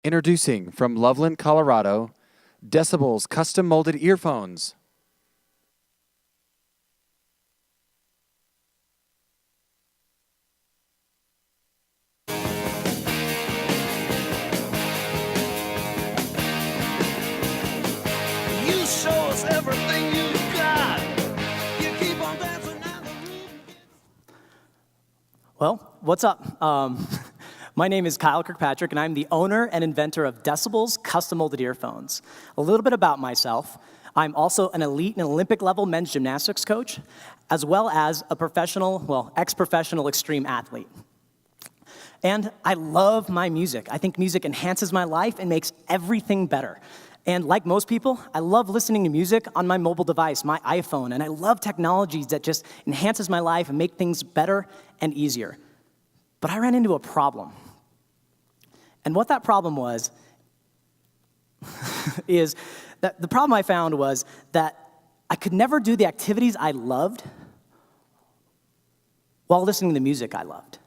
Introducing from Loveland, Colorado, Decibullz custom molded earphones. You show us everything you've got. You keep on dancing and the room. Well, what's up? My name is Kyle Kirkpatrick, and I'm the owner and inventor of Decibullz custom molded earphones. A little bit about myself. I'm also an elite and Olympic-level men's gymnastics coach, as well as a professional, well, ex-professional extreme athlete. And I love my music. I think music enhances my life and makes everything better. And like most people, I love listening to music on my mobile device, my iPhone, and I love technologies that just enhances my life and make things better and easier. But I ran into a problem. And what that problem was, is that the problem I found was that I could never do the activities I loved while listening to the music I loved.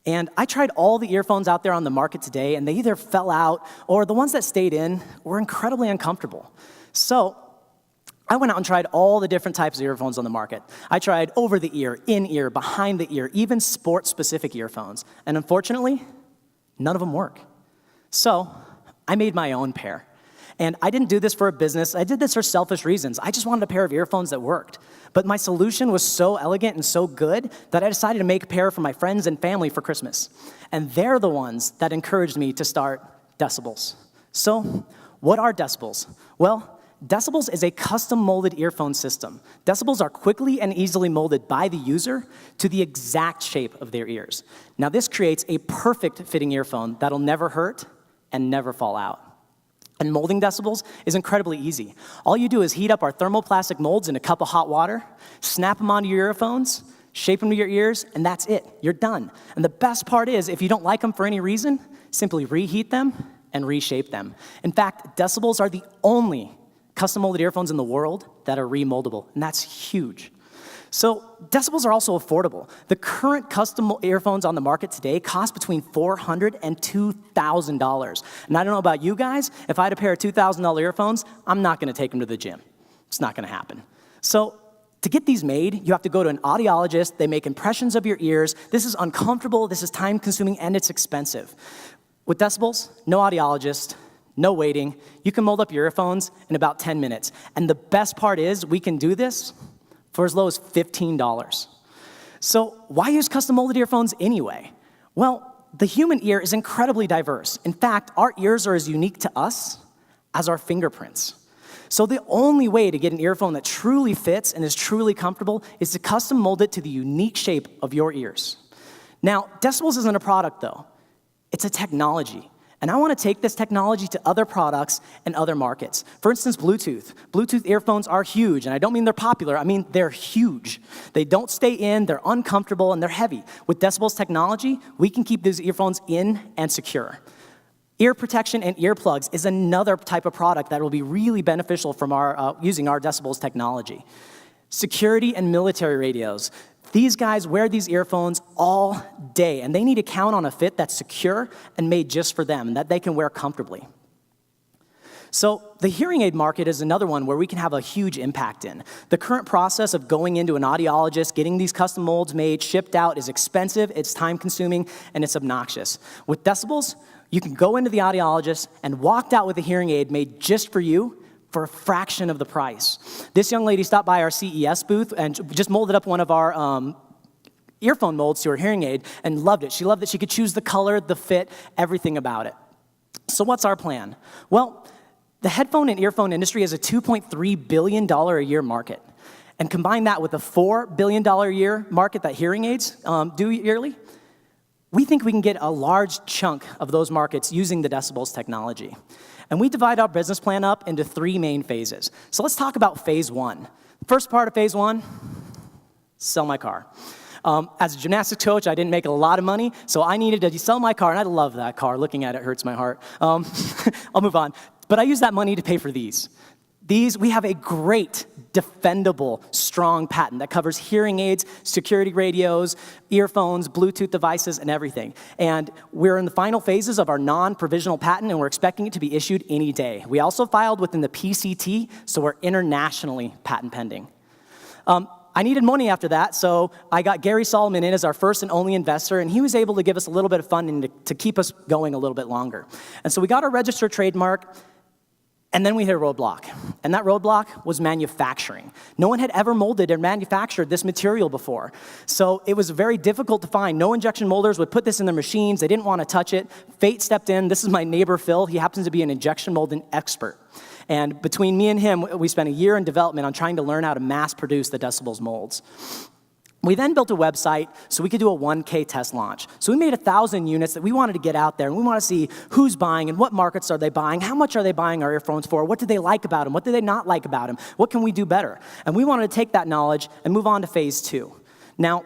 And I tried all the earphones out there on the market today, and they either fell out, or the ones that stayed in were incredibly uncomfortable. So I went out and tried all the different types of earphones on the market. I tried over the ear, in ear, behind the ear, even sports-specific earphones. And unfortunately, none of them work. So I made my own pair. And I didn't do this for a business. I did this for selfish reasons. I just wanted a pair of earphones that worked. But my solution was so elegant and so good that I decided to make a pair for my friends and family for Christmas. And they're the ones that encouraged me to start Decibullz. So what are Decibullz? Well, Decibullz is a custom molded earphone system. Decibullz are quickly and easily molded by the user to the exact shape of their ears. Now this creates a perfect fitting earphone that'll never hurt and never fall out. And molding Decibullz is incredibly easy. All you do is heat up our thermoplastic molds in a cup of hot water, snap them onto your earphones, shape them to your ears, and that's it. You're done. And the best part is, if you don't like them for any reason, simply reheat them and reshape them. In fact, Decibullz are the only custom molded earphones in the world that are remoldable, and that's huge. So Decibullz are also affordable. The current custom earphones on the market today cost between $400 and $2,000. And I don't know about you guys, if I had a pair of $2,000 earphones, I'm not gonna take them to the gym. It's not gonna happen. So to get these made, you have to go to an audiologist. They make impressions of your ears. This is uncomfortable, this is time consuming, and it's expensive. With Decibullz, no audiologist, no waiting. You can mold up your earphones in about 10 minutes. And the best part is we can do this for as low as $15. So why use custom molded earphones anyway? Well, the human ear is incredibly diverse. In fact, our ears are as unique to us as our fingerprints. So the only way to get an earphone that truly fits and is truly comfortable is to custom mold it to the unique shape of your ears. Now, Decibullz isn't a product though, it's a technology. And I want to take this technology to other products and other markets. For instance, Bluetooth. Bluetooth earphones are huge, and I don't mean they're popular, I mean they're huge. They don't stay in, they're uncomfortable, and they're heavy. With Decibullz technology, we can keep these earphones in and secure. Ear protection and earplugs is another type of product that will be really beneficial from using our Decibullz technology. Security and military radios. These guys wear these earphones all day, and they need to count on a fit that's secure and made just for them, and that they can wear comfortably. So the hearing aid market is another one where we can have a huge impact in. The current process of going into an audiologist, getting these custom molds made, shipped out is expensive, it's time-consuming, and it's obnoxious. With Decibullz, you can go into the audiologist and walk out with a hearing aid made just for you, for a fraction of the price. This young lady stopped by our CES booth and just molded up one of our earphone molds to her hearing aid and loved it. She loved that she could choose the color, the fit, everything about it. So what's our plan? Well, the headphone and earphone industry is a $2.3 billion a year market. And combine that with the $4 billion a year market that hearing aids do yearly, we think we can get a large chunk of those markets using the Decibullz technology. And we divide our business plan up into 3 main phases. So let's talk about phase 1. First part of phase 1, sell my car. As a gymnastics coach, I didn't make a lot of money, so I needed to sell my car, and I love that car. Looking at it hurts my heart. I'll move on. But I used that money to pay for these. We have a great, defendable, strong patent that covers hearing aids, security radios, earphones, Bluetooth devices, and everything. And we're in the final phases of our non-provisional patent, and we're expecting it to be issued any day. We also filed within the PCT, so we're internationally patent pending. I needed money after that, so I got Gary Solomon in as our first and only investor, and he was able to give us a little bit of funding to keep us going a little bit longer. And so we got our registered trademark, and then we hit a roadblock. And that roadblock was manufacturing. No one had ever molded or manufactured this material before. So it was very difficult to find. No injection molders would put this in their machines. They didn't want to touch it. Fate stepped in. This is my neighbor, Phil. He happens to be an injection molding expert. And between me and him, we spent a year in development on trying to learn how to mass produce the Decibullz molds. We then built a website so we could do a 1K test launch. So we made 1,000 units that we wanted to get out there, and we want to see who's buying and what markets are they buying, how much are they buying our earphones for, what do they like about them, what do they not like about them, what can we do better? And we wanted to take that knowledge and move on to phase 2. Now,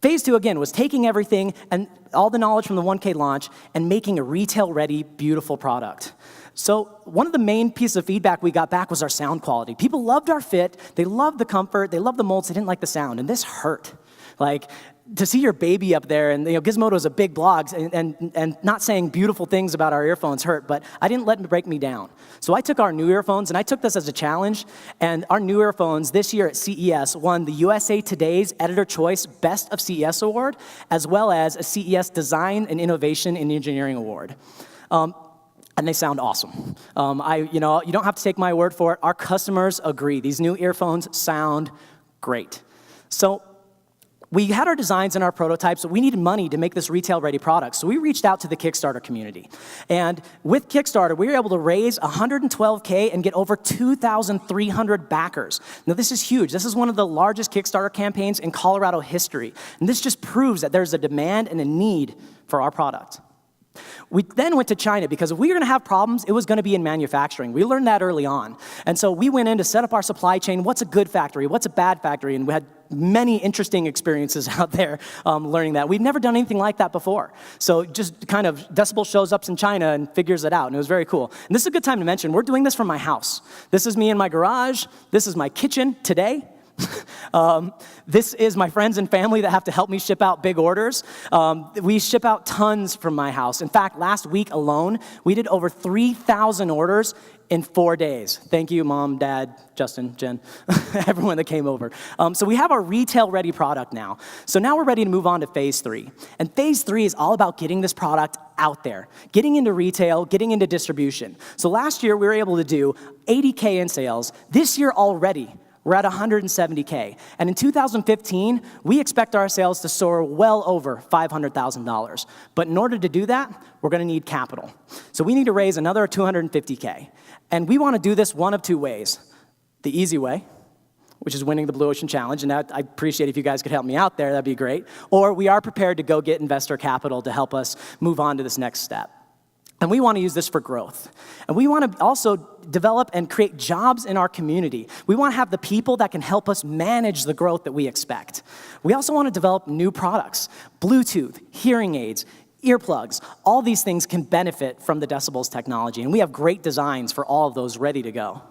phase 2, again, was taking everything and all the knowledge from the 1K launch and making a retail-ready, beautiful product. So one of the main pieces of feedback we got back was our sound quality. People loved our fit, they loved the comfort, they loved the molds, they didn't like the sound, and this hurt. Like, to see your baby up there, and Gizmodo's a big blog, and not saying beautiful things about our earphones hurt, but I didn't let it break me down. So I took our new earphones, and I took this as a challenge, and our new earphones this year at CES won the USA Today's Editor Choice Best of CES Award, as well as a CES Design and Innovation in Engineering Award. And they sound awesome. You don't have to take my word for it. Our customers agree. These new earphones sound great. So we had our designs and our prototypes, but we needed money to make this retail-ready product. So we reached out to the Kickstarter community. And with Kickstarter, we were able to raise $112K and get over 2,300 backers. Now, this is huge. This is one of the largest Kickstarter campaigns in Colorado history. And this just proves that there's a demand and a need for our product. We then went to China because if we were going to have problems, it was going to be in manufacturing. We learned that early on. And so we went in to set up our supply chain. What's a good factory? What's a bad factory? And we had many interesting experiences out there learning that. We'd never done anything like that before. So just kind of Decibullz shows up in China and figures it out, and it was very cool. And this is a good time to mention, we're doing this from my house. This is me in my garage. This is my kitchen today. This is my friends and family that have to help me ship out big orders. We ship out tons from my house. In fact, last week alone, we did over 3,000 orders in 4 days. Thank you, Mom, Dad, Justin, Jen, everyone that came over. So we have our retail-ready product now. So now we're ready to move on to phase 3. And phase 3 is all about getting this product out there, getting into retail, getting into distribution. So last year, we were able to do 80K in sales. This year already, we're at 170K. And in 2015, we expect our sales to soar well over $500,000. But in order to do that, we're going to need capital. So we need to raise another 250K. And we want to do this one of two ways. The easy way, which is winning the Blue Ocean Challenge, and I appreciate if you guys could help me out there, that'd be great. Or we are prepared to go get investor capital to help us move on to this next step. And we want to use this for growth. And we want to also develop and create jobs in our community. We want to have the people that can help us manage the growth that we expect. We also want to develop new products, Bluetooth, hearing aids, earplugs. All these things can benefit from the Decibullz technology, and we have great designs for all of those ready to go.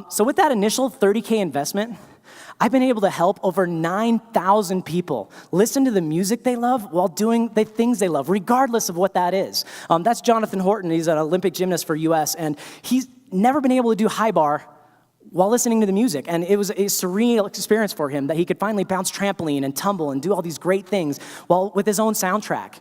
So with that initial 30K investment, I've been able to help over 9,000 people listen to the music they love while doing the things they love, regardless of what that is. That's Jonathan Horton. He's an Olympic gymnast for US, and he's never been able to do high bar while listening to the music. And it was a surreal experience for him that he could finally bounce trampoline and tumble and do all these great things while with his own soundtrack.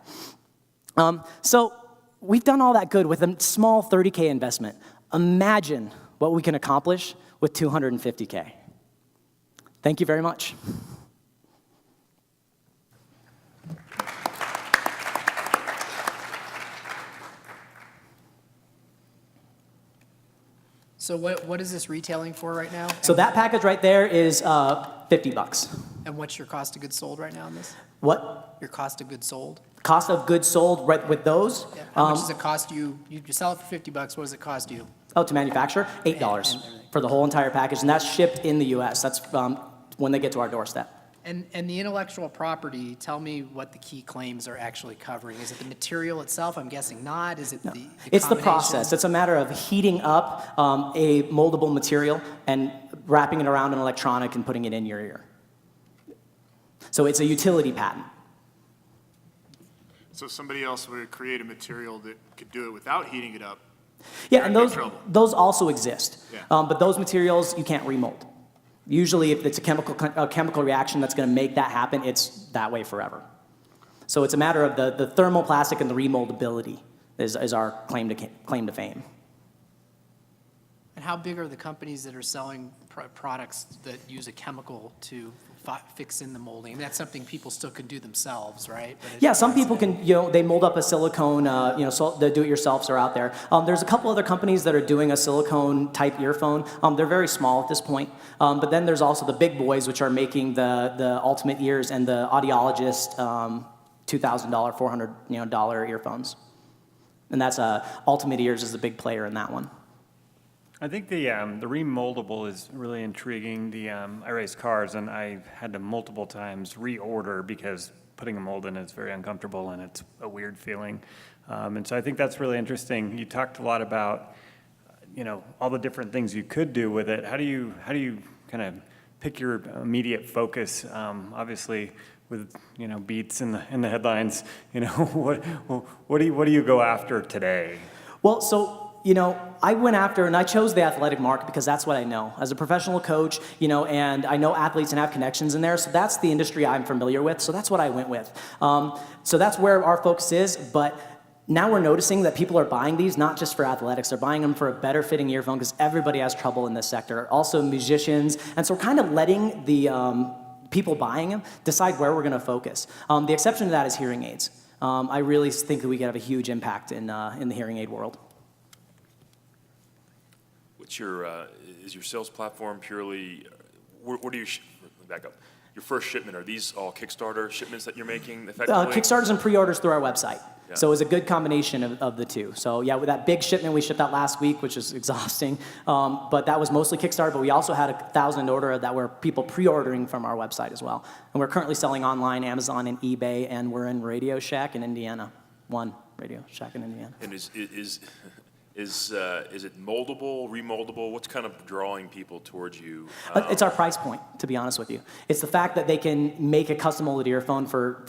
So we've done all that good with a small 30K investment. Imagine what we can accomplish with 250K. Thank you very much. So what is this retailing for right now? So that package right there is $50. And what's your cost of goods sold right now on this? What? Your cost of goods sold? Cost of goods sold right with those? Yeah. How much does it cost you? You sell it for $50. What does it cost you? Oh, to manufacture? $8 for the whole entire package, and that's shipped in the US. That's when they get to our doorstep. And the intellectual property, tell me what the key claims are actually covering. Is it the material itself? I'm guessing not. Is it the It's the combination? process. It's a matter of heating up a moldable material and wrapping it around an electronic and putting it in your ear. So it's a utility patent. So somebody else would create a material that could do it without heating it up. Yeah, and They're in trouble. those also exist. Yeah. But those materials you can't remold. Usually if it's a chemical reaction that's going to make that happen, it's that way forever. So it's a matter of the thermoplastic and the remoldability is our claim to fame. And how big are the companies that are selling products that use a chemical to fix in the molding? And that's something people still can do themselves, right? Yeah, some people can, they mold up a silicone, so the do-it-yourselfs are out there. There's a couple other companies that are doing a silicone-type earphone. They're very small at this point. But then there's also the big boys, which are making the Ultimate Ears and the Audiologist $2,000, $400 earphones. And that's Ultimate Ears is the big player in that one. I think the remoldable is really intriguing. I race cars, and I had to multiple times reorder because putting a mold in is very uncomfortable and it's a weird feeling. And so I think that's really interesting. You talked a lot about, all the different things you could do with it. How do you kind of pick your immediate focus? Obviously, with Beats in the headlines, what do you go after today? Well, so. I went after, and I chose the athletic market because that's what I know. As a professional coach, and I know athletes and have connections in there, so that's the industry I'm familiar with, so that's what I went with. So that's where our focus is, but now we're noticing that people are buying these not just for athletics, they're buying them for a better fitting earphone because everybody has trouble in this sector. Also musicians, and so we're kind of letting the people buying them decide where we're going to focus. The exception to that is hearing aids. I really think that we could have a huge impact in the hearing aid world. Is your sales platform purely, what do you, back up, your first shipment, are these all Kickstarter shipments that you're making effectively? Kickstarters and pre-orders through our website. Yeah. So it was a good combination of the two. So yeah, with that big shipment we shipped out last week, which was exhausting, but that was mostly Kickstarter, but we also had 1,000 order that were people pre-ordering from our website as well. And we're currently selling online, Amazon and eBay, and we're in Radio Shack in Indiana. One Radio Shack in Indiana. And is it moldable, remoldable? What's kind of drawing people towards you? It's our price point, to be honest with you. It's the fact that they can make a custom molded earphone for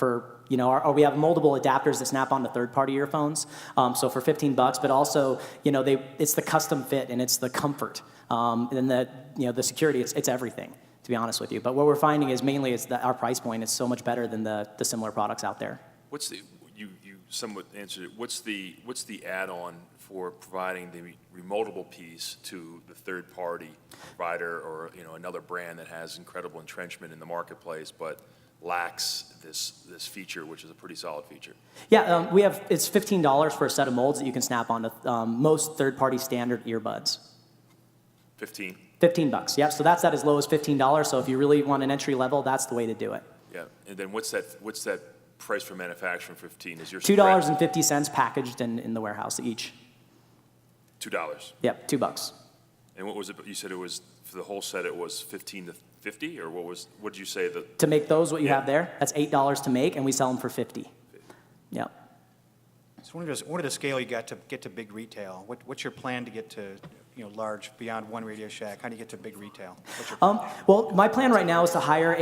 or we have moldable adapters that snap onto third-party earphones. So for $15, but also, it's the custom fit and it's the comfort and the security. It's everything, to be honest with you. But what we're finding is mainly it's that our price point is so much better than the similar products out there. What's the you somewhat answered it. What's the add-on for providing the remoldable piece to the third-party provider or another brand that has incredible entrenchment in the marketplace, but lacks this feature, which is a pretty solid feature? Yeah, it's $15 for a set of molds that you can snap onto most third-party standard earbuds. 15. $15. Yep. So that's at as low as $15. So if you really want an entry level, that's the way to do it. Yeah, and then what's that price for manufacturing? 15 is your $2.50 packaged in the warehouse each. $2. Yep, $2. And what was it? You said it was for the whole set. It was 15 to 50, or what did you say that? To make those, what you have there, that's $8 to make, and we sell them for $50. Yep. So what are the scale you got to get to big retail? What's your plan to get to large beyond one Radio Shack? How do you get to big retail? What's your plan? Well, my plan right now is to hire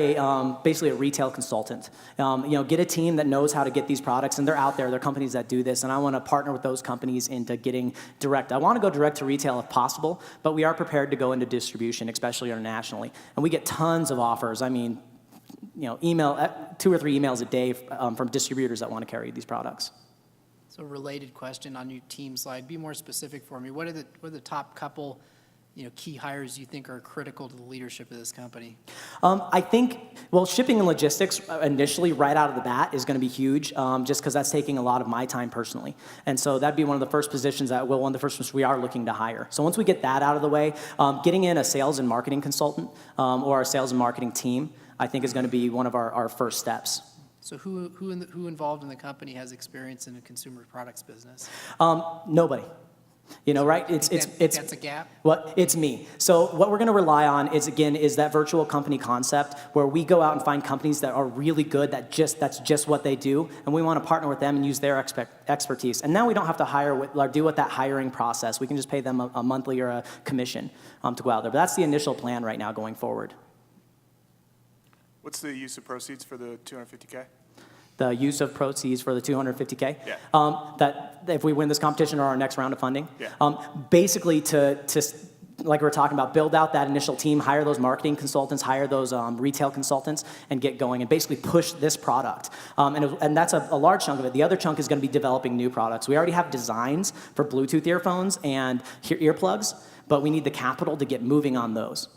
basically a retail consultant. Get a team that knows how to get these products, and they're out there. There are companies that do this, and I want to partner with those companies into getting direct. I want to go direct to retail if possible, but we are prepared to go into distribution, especially internationally. And we get tons of offers. I mean, email 2 or 3 emails a day from distributors that want to carry these products. So related question on your team slide, be more specific for me. What are the top couple, key hires you think are critical to the leadership of this company? I think, shipping and logistics initially right out of the bat is going to be huge, just because that's taking a lot of my time personally. And so that'd be one of the first positions one of the first ones we are looking to hire. So once we get that out of the way, getting in a sales and marketing consultant or our sales and marketing team, I think is going to be one of our first steps. So who involved in the company has experience in a consumer products business? Nobody. You know, right? Think that's a gap? Well, it's me. So what we're going to rely on is, again, is that virtual company concept where we go out and find companies that are really good, that's just what they do, and we want to partner with them and use their expertise. And now we don't have to deal with that hiring process. We can just pay them a monthly or a commission to go out there. But that's the initial plan right now going forward. What's the use of proceeds for the 250K? The use of proceeds for the 250K. Yeah. That if we win this competition or our next round of funding. Yeah. Basically to like we were talking about, build out that initial team, hire those marketing consultants, hire those retail consultants, and get going, and basically push this product. And that's a large chunk of it. The other chunk is going to be developing new products. We already have designs for Bluetooth earphones and earplugs, but we need the capital to get moving on those.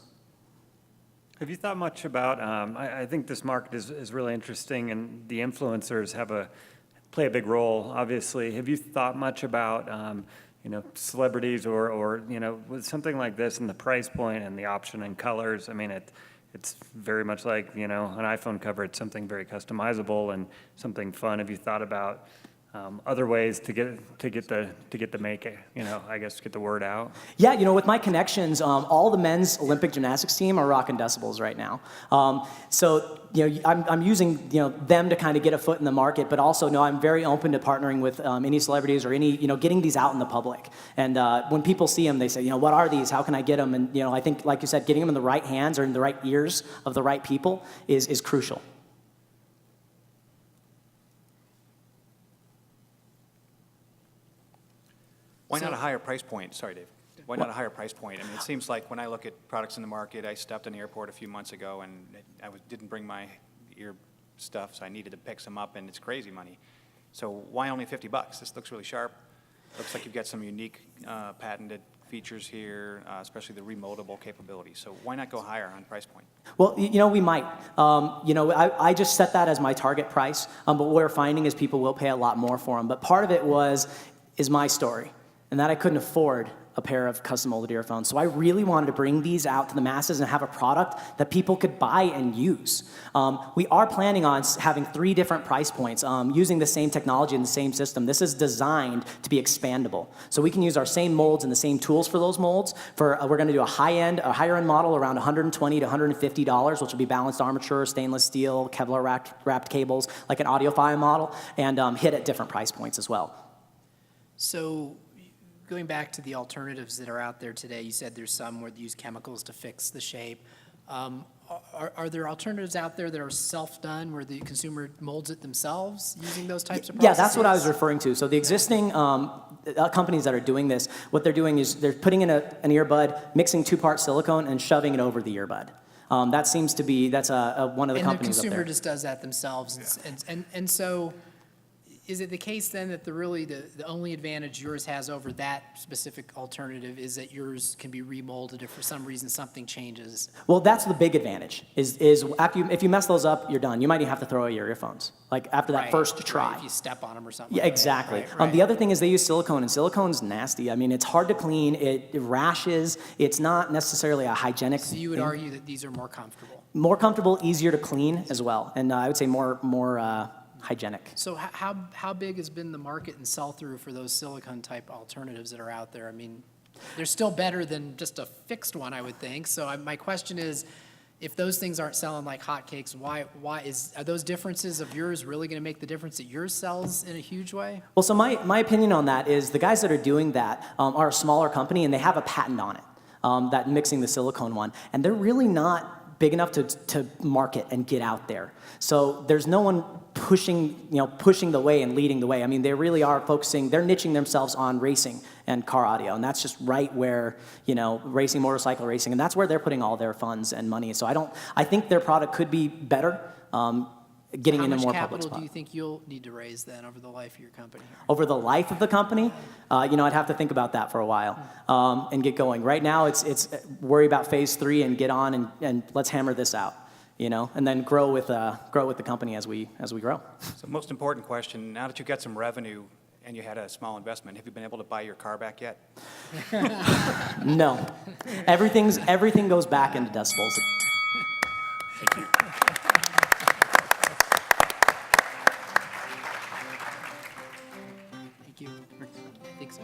Have you thought much about, I think this market is really interesting, and the influencers play a big role, obviously. Have you thought much about, celebrities or with something like this and the price point and the option and colors? I mean, it's very much like, an iPhone cover. It's something very customizable and something fun. Have you thought about other ways to get the word out? Yeah, with my connections, all the men's Olympic gymnastics team are rocking Decibullz right now. So I'm using them to kind of get a foot in the market, but also I'm very open to partnering with any celebrities or any getting these out in the public. And when people see them, they say, what are these? How can I get them? And I think, like you said, getting them in the right hands or in the right ears of the right people is crucial. Why not a higher price point? Sorry, Dave. Why not a higher price point? I mean, it seems like when I look at products in the market, I stopped in the airport a few months ago and didn't bring my ear stuff, so I needed to pick some up, and it's crazy money. So why only $50? This looks really sharp. Looks like you've got some unique patented features here, especially the remoldable capability. So why not go higher on price point? Well, we might. I just set that as my target price, but what we're finding is people will pay a lot more for them. But part of it is my story, and that I couldn't afford a pair of custom molded earphones. So I really wanted to bring these out to the masses and have a product that people could buy and use. We are planning on having 3 different price points using the same technology and the same system. This is designed to be expandable. So we can use our same molds and the same tools for those molds. We're going to do a higher end model around $120 to $150, which will be balanced armature, stainless steel, Kevlar wrapped cables, like an audiophile model, and hit at different price points as well. So going back to the alternatives that are out there today, you said there's some where they use chemicals to fix the shape. Are there alternatives out there that are self-done where the consumer molds it themselves using those types of processes? Yeah, that's what I was referring to. So the existing companies that are doing this, what they're doing is they're putting in an earbud, mixing 2-part silicone, and shoving it over the earbud. That seems to be, that's one of the companies up there. And the consumer just does that themselves. Yeah. And so is it the case then that the only advantage yours has over that specific alternative is that yours can be remolded if for some reason something changes? Well, that's the big advantage, is if you mess those up, you're done. You might even have to throw away your earphones, like after that first try. Right, if you step on them or something. Yeah, exactly. Right. The other thing is they use silicone, and silicone's nasty. I mean, it's hard to clean. It rashes. It's not necessarily a hygienic So you would argue that these are more comfortable? More comfortable, easier to clean as well, and I would say more hygienic. So how big has been the market and sell-through for those silicone-type alternatives that are out there? I mean, they're still better than just a fixed one, I would think. So my question is, if those things aren't selling like hotcakes, are those differences of yours really going to make the difference that yours sells in a huge way? Well, so my opinion on that is the guys that are doing that are a smaller company, and they have a patent on it, that mixing the silicone one, and they're really not big enough to market and get out there. So there's no one pushing the way and leading the way. I mean, they really are they're niching themselves on racing and car audio, and that's just right where, racing, motorcycle racing, and that's where they're putting all their funds and money. So I think their product could be better, getting into more public How much capital spot. do you think you'll need to raise then over the life of your company? Over the life of the company, I'd have to think about that for a while and get going. Right now, it's worry about phase 3 and get on and let's hammer this out, and then grow with the company as we grow. So most important question, now that you've got some revenue and you had a small investment, have you been able to buy your car back yet? No, everything goes back into Decibullz. Thank you. Thank you. I think so.